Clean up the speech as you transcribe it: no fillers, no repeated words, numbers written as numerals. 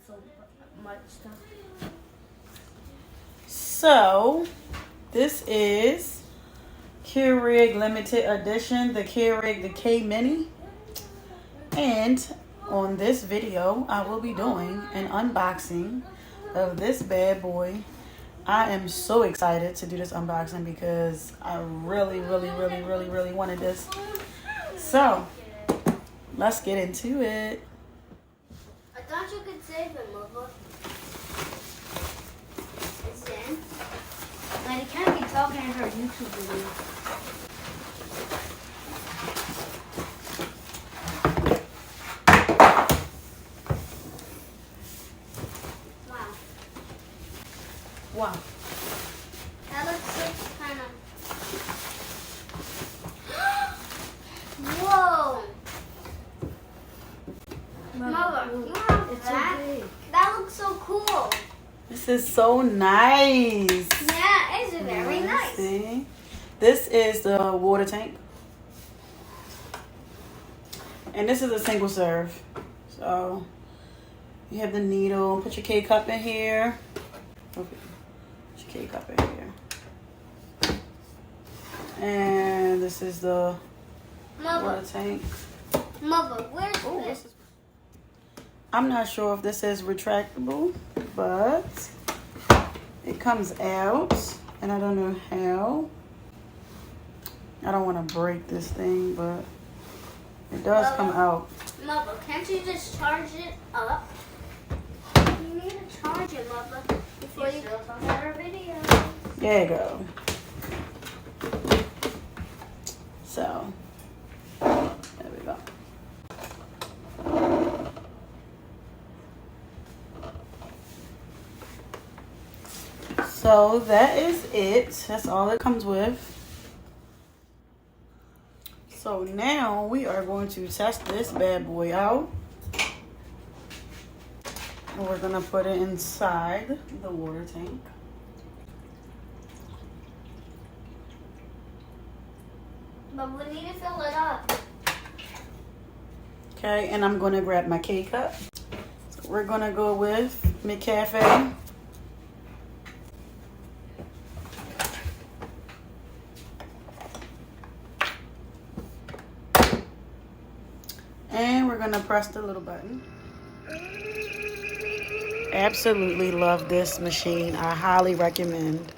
so much stuff. So, this is Keurig limited edition, the Keurig, the K Mini. And on this video, I will be doing an unboxing of this bad boy. I am so excited to do this unboxing because I really wanted this. So, let's get into it. I thought you could save it, Mother. It's in. Like, you can't be talking in her YouTube video. Wow. That looks so kind of... Whoa! Mother, you have that? So that looks so cool. This is so nice. Yeah, it's very nice. See? This is the water tank. And this is a single serve. So, you have the needle. Put your K-cup in here. Okay. K-cup in here. And this is the water tank. Mother, where's this? I'm not sure if this is retractable, but it comes out, and I don't know how. I don't want to break this thing, but it does come out. Mother, can't you just charge it up? You need to charge it, Mother, before you go on our video. There you go. So, there we go. So that is it. That's all it comes with. So now we are going to test this bad boy out. And we're going to put it inside the water tank. But we need to fill it up. Okay, and I'm going to grab my K-cup. So we're going to go with McCafe. And we're going to press the little button. Absolutely love this machine. I highly recommend.